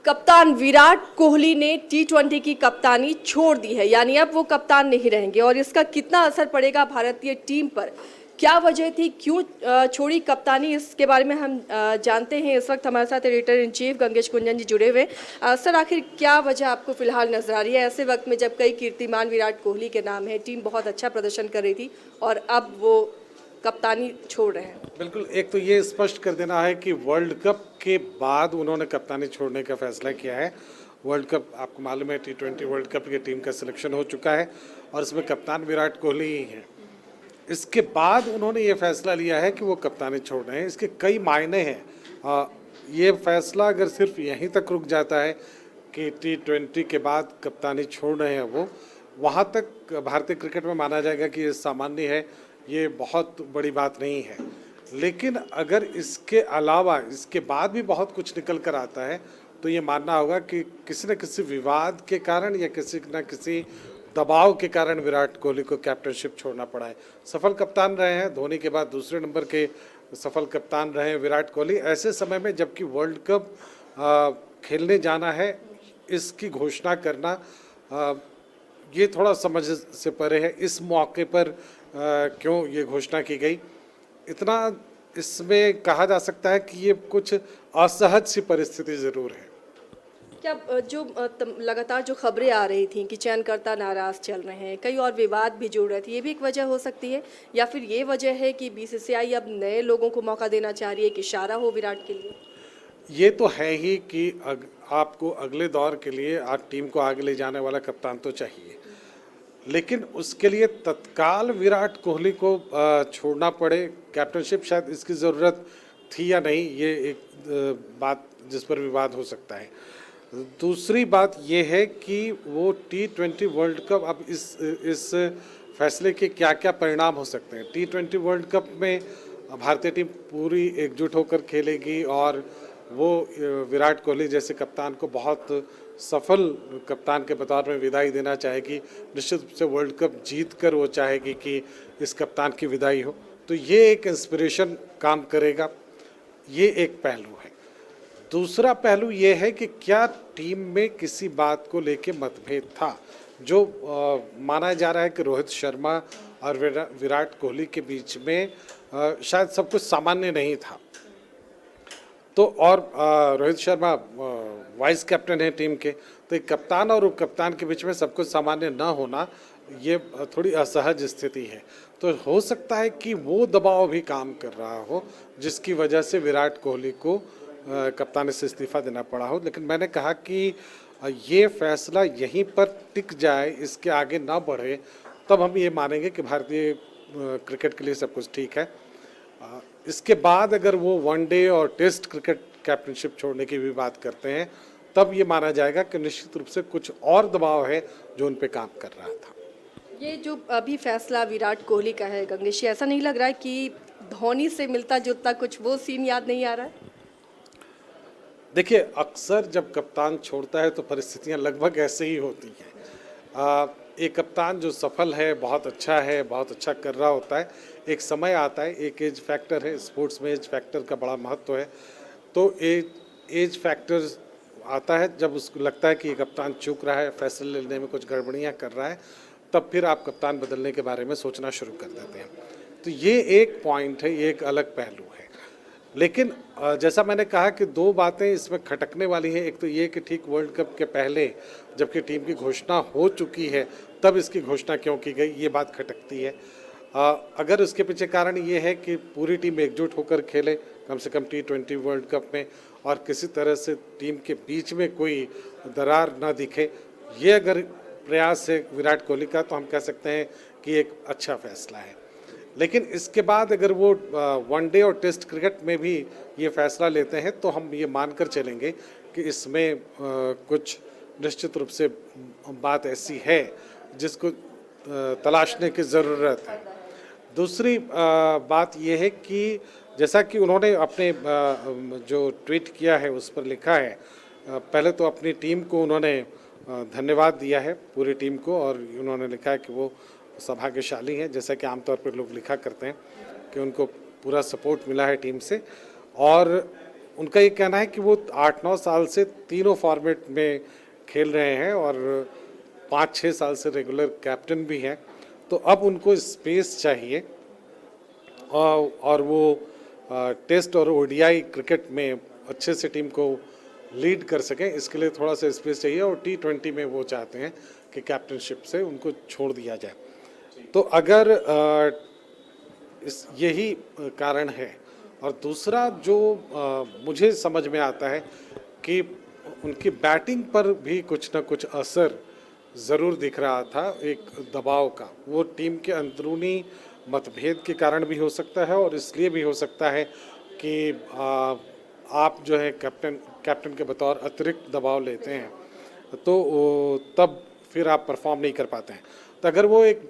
कप्तान विराट कोहली ने टी20 की कप्तानी छोड़ दी है, यानी अब वो कप्तान नहीं रहेंगे और इसका कितना असर पड़ेगा भारतीय टीम पर, क्या वजह थी, क्यों छोड़ी कप्तानी, इसके बारे में हम जानते हैं। इस वक्त हमारे साथ एडिटर इन चीफ गंगेश कुंजन जी जुड़े हुए। सर, आखिर क्या वजह आपको फिलहाल नजर आ रही है ऐसे वक्त में जब कई कीर्तिमान विराट कोहली के नाम है, टीम बहुत अच्छा प्रदर्शन कर रही थी और अब वो कप्तानी छोड़ रहे हैं? बिल्कुल, एक तो ये स्पष्ट कर देना है कि वर्ल्ड कप के बाद उन्होंने कप्तानी छोड़ने का फैसला किया है। वर्ल्ड कप आपको मालूम है, टी20 वर्ल्ड कप की टीम का सिलेक्शन हो चुका है और इसमें कप्तान विराट कोहली ही हैं। इसके बाद उन्होंने ये फैसला लिया है कि वो कप्तानी छोड़ रहे हैं। इसके कई मायने हैं। ये फैसला अगर सिर्फ यहीं तक रुक जाता है कि टी20 के बाद कप्तानी छोड़ रहे हैं वो, वहाँ तक भारतीय क्रिकेट में माना जाएगा कि ये सामान्य है, ये बहुत बड़ी बात नहीं है। लेकिन अगर इसके अलावा इसके बाद भी बहुत कुछ निकल कर आता है तो ये मानना होगा कि किसी न किसी विवाद के कारण या किसी न किसी दबाव के कारण विराट कोहली को कैप्टनशिप छोड़ना पड़ा है। सफल कप्तान रहे हैं, धोनी के बाद दूसरे नंबर के सफल कप्तान रहे हैं विराट कोहली, ऐसे समय में जबकि वर्ल्ड कप खेलने जाना है, इसकी घोषणा करना ये थोड़ा समझ से परे है। इस मौके पर क्यों ये घोषणा की गई, इतना इसमें कहा जा सकता है कि ये कुछ असहज सी परिस्थिति ज़रूर है। क्या जो लगातार जो खबरें आ रही थी कि चयनकर्ता नाराज चल रहे हैं, कई और विवाद भी जुड़ रहे थे, ये भी एक वजह हो सकती है, या फिर ये वजह है कि बीसीसीआई अब नए लोगों को मौका देना चाह रही है, कि इशारा हो विराट के लिए? ये तो है ही कि आपको अगले दौर के लिए आप टीम को आगे ले जाने वाला कप्तान तो चाहिए, लेकिन उसके लिए तत्काल विराट कोहली को छोड़ना पड़े, कैप्टनशिप शायद इसकी ज़रूरत थी या नहीं, ये एक बात जिस पर विवाद हो सकता है। दूसरी बात ये है कि वो टी20 वर्ल्ड कप, अब इस फैसले के क्या क्या परिणाम हो सकते हैं। टी20 वर्ल्ड कप में भारतीय टीम पूरी एकजुट होकर खेलेगी और वो विराट कोहली जैसे कप्तान को बहुत सफल कप्तान के बतौर में विदाई देना चाहेगी। निश्चित रूप से वर्ल्ड कप जीत कर वो चाहेगी कि इस कप्तान की विदाई हो, तो ये एक इंस्पिरेशन काम करेगा। ये एक पहलू है। दूसरा पहलू ये है कि क्या टीम में किसी बात को लेके मतभेद था, जो माना जा रहा है कि रोहित शर्मा और विराट कोहली के बीच में शायद सब कुछ सामान्य नहीं था। तो और रोहित शर्मा वाइस कैप्टन है टीम के, तो एक कप्तान और उप कप्तान के बीच में सब कुछ सामान्य न होना, ये थोड़ी असहज स्थिति है। तो हो सकता है कि वो दबाव भी काम कर रहा हो जिसकी वजह से विराट कोहली को कप्तानी से इस्तीफा देना पड़ा हो। लेकिन मैंने कहा कि ये फैसला यहीं पर टिक जाए, इसके आगे ना बढ़े, तब हम ये मानेंगे कि भारतीय क्रिकेट के लिए सब कुछ ठीक है। इसके बाद अगर वो वनडे और टेस्ट क्रिकेट कैप्टनशिप छोड़ने की भी बात करते हैं, तब ये माना जाएगा कि निश्चित रूप से कुछ और दबाव है जो उन पे काम कर रहा था। ये जो अभी फैसला विराट कोहली का है गंगेश, ऐसा नहीं लग रहा है कि धोनी से मिलता जुलता कुछ वो सीन याद नहीं आ रहा है? देखिए, अक्सर जब कप्तान छोड़ता है तो परिस्थितियां लगभग ऐसे ही होती हैं। एक कप्तान जो सफल है, बहुत अच्छा है, बहुत अच्छा कर रहा होता है, एक समय आता है, एक एज फैक्टर है, स्पोर्ट्स में एज फैक्टर का बड़ा महत्व है। तो एज फैक्टर आता है जब उसको लगता है कि ये कप्तान चूक रहा है, फैसले लेने में कुछ गड़बड़ियाँ कर रहा है, तब फिर आप कप्तान बदलने के बारे में सोचना शुरू कर देते हैं। तो ये एक पॉइंट है, ये एक अलग पहलू है। लेकिन जैसा मैंने कहा कि दो बातें इसमें खटकने वाली हैं। एक तो ये कि ठीक वर्ल्ड कप के पहले जबकि टीम की घोषणा हो चुकी है, तब इसकी घोषणा क्यों की गई, ये बात खटकती है। अगर उसके पीछे कारण ये है कि पूरी टीम एकजुट होकर खेले कम से कम टी20 वर्ल्ड कप में, और किसी तरह से टीम के बीच में कोई दरार ना दिखे, ये अगर प्रयास है विराट कोहली का, तो हम कह सकते हैं कि एक अच्छा फैसला है। लेकिन इसके बाद अगर वो वनडे और टेस्ट क्रिकेट में भी ये फैसला लेते हैं, तो हम ये मानकर चलेंगे कि इसमें कुछ निश्चित रूप से बात ऐसी है जिसको तलाशने की ज़रूरत है। दूसरी बात ये है कि जैसा कि उन्होंने अपने जो ट्वीट किया है उस पर लिखा है, पहले तो अपनी टीम को उन्होंने धन्यवाद दिया है, पूरी टीम को, और उन्होंने लिखा है कि वो सौभाग्यशाली हैं, जैसा कि आमतौर पर लोग लिखा करते हैं कि उनको पूरा सपोर्ट मिला है टीम से। और उनका ये कहना है कि वो 8-9 साल से तीनों फॉर्मेट में खेल रहे हैं और 5-6 साल से रेगुलर कैप्टन भी हैं, तो अब उनको स्पेस चाहिए और वो टेस्ट और ओडीआई क्रिकेट में अच्छे से टीम को लीड कर सकें, इसके लिए थोड़ा सा स्पेस चाहिए और T20 में वो चाहते हैं कि कैप्टनशिप से उनको छोड़ दिया जाए। तो अगर यही कारण है। और दूसरा जो मुझे समझ में आता है कि उनकी बैटिंग पर भी कुछ ना कुछ असर ज़रूर दिख रहा था, एक दबाव का। वो टीम के अंदरूनी मतभेद के कारण भी हो सकता है और इसलिए भी हो सकता है कि आप जो है कैप्टन के बतौर अतिरिक्त दबाव लेते हैं तो तब फिर आप परफॉर्म नहीं कर पाते हैं। तो अगर वो एक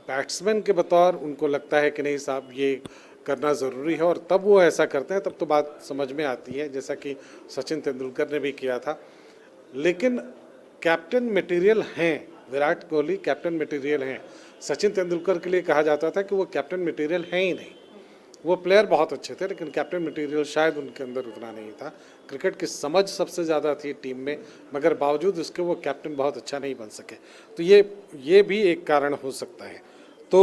बैट्समैन के बतौर उनको लगता है कि नहीं साहब ये करना ज़रूरी है और तब वो ऐसा करते हैं, तब तो बात समझ में आती है, जैसा कि सचिन तेंदुलकर ने भी किया था। लेकिन कैप्टन मटेरियल हैं, विराट कोहली कैप्टन मटेरियल हैं। सचिन तेंदुलकर के लिए कहा जाता था कि वो कैप्टन मटेरियल हैं ही नहीं। वो प्लेयर बहुत अच्छे थे लेकिन कैप्टन मटेरियल शायद उनके अंदर उतना नहीं था। क्रिकेट की समझ सबसे ज़्यादा थी टीम में, मगर बावजूद उसके वो कैप्टन बहुत अच्छा नहीं बन सके। तो ये भी एक कारण हो सकता है। तो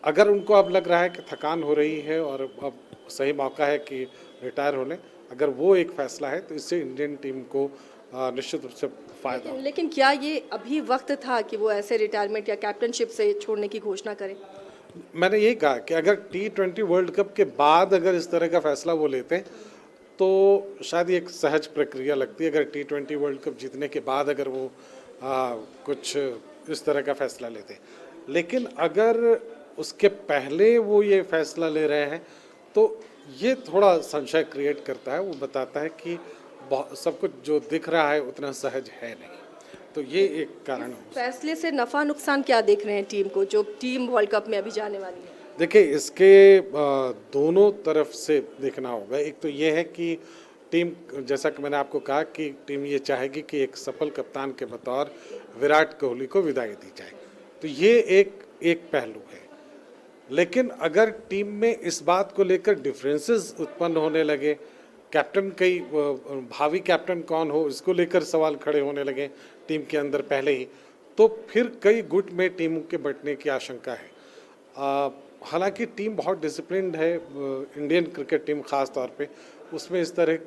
अगर उनको अब लग रहा है कि थकान हो रही है और अब सही मौका है कि रिटायर हो लें, अगर वो एक फैसला है तो इससे इंडियन टीम को निश्चित रूप से फ़ायदा। लेकिन क्या ये अभी वक्त था कि वो ऐसे रिटायरमेंट या कैप्टनशिप से छोड़ने की घोषणा करें? मैंने यही कहा कि अगर T20 वर्ल्ड कप के बाद अगर इस तरह का फैसला वो लेते हैं तो शायद ये एक सहज प्रक्रिया लगती है। अगर T20 वर्ल्ड कप जीतने के बाद अगर वो कुछ इस तरह का फैसला लेते हैं, लेकिन अगर उसके पहले वो ये फैसला ले रहे हैं तो ये थोड़ा संशय क्रिएट करता है। वो बताता है कि सब कुछ जो दिख रहा है उतना सहज है नहीं। तो ये एक कारण है। फैसले से नफा नुकसान क्या देख रहे हैं टीम को, जो टीम वर्ल्ड कप में अभी जाने वाली है? देखिए, इसके दोनों तरफ से देखना होगा। एक तो ये है कि टीम, जैसा कि मैंने आपको कहा कि टीम ये चाहेगी कि एक सफल कप्तान के बतौर विराट कोहली को विदाई दी जाए, तो ये एक पहलू है। लेकिन अगर टीम में इस बात को लेकर डिफरेंसेस उत्पन्न होने लगे, कैप्टन कई भावी कैप्टन कौन हो इसको लेकर सवाल खड़े होने लगे टीम के अंदर पहले ही, तो फिर कई गुट में टीम के बंटने की आशंका है। हालांकि टीम बहुत डिसिप्लिन्ड है, इंडियन क्रिकेट टीम ख़ास तौर पे, उसमें इस तरह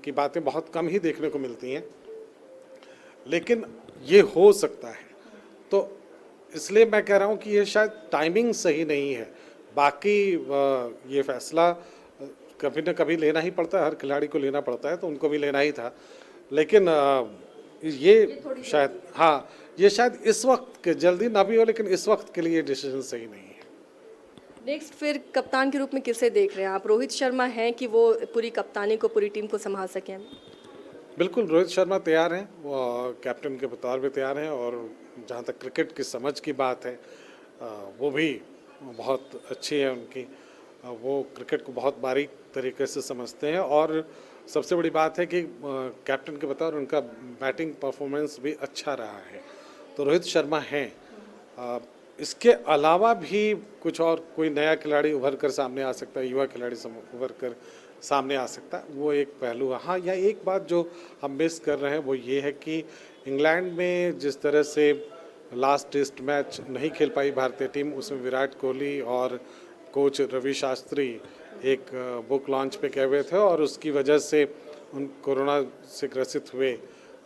की बातें बहुत कम ही देखने को मिलती हैं, लेकिन ये हो सकता है। तो इसलिए मैं कह रहा हूँ कि ये शायद टाइमिंग सही नहीं है। बाकी ये फैसला कभी ना कभी लेना ही पड़ता है, हर खिलाड़ी को लेना पड़ता है, तो उनको भी लेना ही था। लेकिन ये शायद, हाँ, ये शायद इस वक्त के, जल्दी ना भी हो लेकिन इस वक्त के लिए डिसीजन सही नहीं है। नेक्स्ट फिर कप्तान के रूप में किसे देख रहे हैं आप? रोहित शर्मा हैं कि वो पूरी कप्तानी को, पूरी टीम को संभाल सकें? बिल्कुल, रोहित शर्मा तैयार हैं, वो कैप्टन के बतौर भी तैयार हैं और जहाँ तक क्रिकेट की समझ की बात है वो भी बहुत अच्छी है उनकी। वो क्रिकेट को बहुत बारीक तरीके से समझते हैं और सबसे बड़ी बात है कि कैप्टन के बतौर उनका बैटिंग परफॉर्मेंस भी अच्छा रहा है। तो रोहित शर्मा हैं। इसके अलावा भी कुछ और कोई नया खिलाड़ी उभर कर सामने आ सकता है, युवा खिलाड़ी उभर कर सामने आ सकता है, वो एक पहलू है। हाँ, या एक बात जो हम मिस कर रहे हैं वो ये है कि इंग्लैंड में जिस तरह से लास्ट टेस्ट मैच नहीं खेल पाई भारतीय टीम, उसमें विराट कोहली और कोच रवि शास्त्री एक बुक लॉन्च पे गए हुए थे और उसकी वजह से उन कोरोना से ग्रसित हुए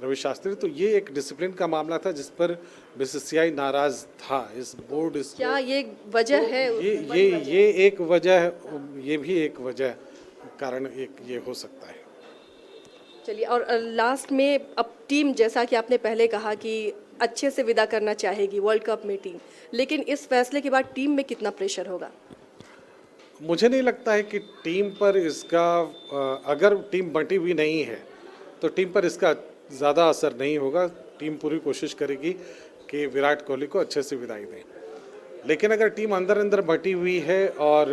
रवि शास्त्री। तो ये एक डिसिप्लिन का मामला था जिस पर बीसीसीआई नाराज था, इस बोर्ड इस क्या ये वजह है? ये एक वजह है, ये भी एक वजह कारण एक ये हो सकता है। चलिए, और लास्ट में अब टीम, जैसा कि आपने पहले कहा कि अच्छे से विदा करना चाहेगी वर्ल्ड कप में टीम, लेकिन इस फैसले के बाद टीम में कितना प्रेशर होगा? मुझे नहीं लगता है कि टीम पर इसका, अगर टीम बंटी हुई नहीं है तो टीम पर इसका ज़्यादा असर नहीं होगा। टीम पूरी कोशिश करेगी कि विराट कोहली को अच्छे से विदाई दें। लेकिन अगर टीम अंदर अंदर बंटी हुई है और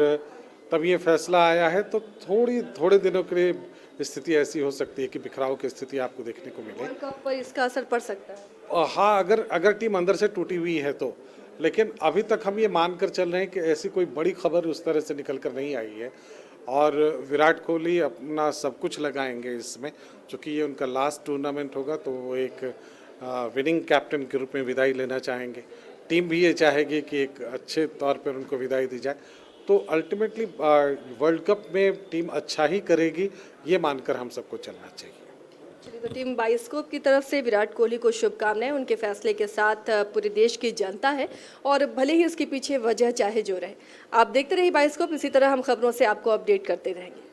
तब ये फैसला आया है तो थोड़े दिनों के लिए स्थिति ऐसी हो सकती है कि बिखराव की स्थिति आपको देखने को मिले। वर्ल्ड कप पर इसका असर पड़ सकता है? हाँ, अगर टीम अंदर से टूटी हुई है तो। लेकिन अभी तक हम ये मानकर चल रहे हैं कि ऐसी कोई बड़ी खबर उस तरह से निकल कर नहीं आई है। और विराट कोहली अपना सब कुछ लगाएंगे इसमें, क्योंकि ये उनका लास्ट टूर्नामेंट होगा, तो वो एक विनिंग कैप्टन के रूप में विदाई लेना चाहेंगे। टीम भी ये चाहेगी कि एक अच्छे तौर पर उनको विदाई दी जाए। तो अल्टीमेटली वर्ल्ड कप में टीम अच्छा ही करेगी, ये मानकर हम सबको चलना चाहिए। चलिए, तो टीम बाइस्कोप की तरफ से विराट कोहली को शुभकामनाएं। उनके फैसले के साथ पूरे देश की जनता है और भले ही इसके पीछे वजह चाहे जो रहे। आप देखते रहिए बाइस्कोप, इसी तरह हम खबरों से आपको अपडेट करते रहेंगे।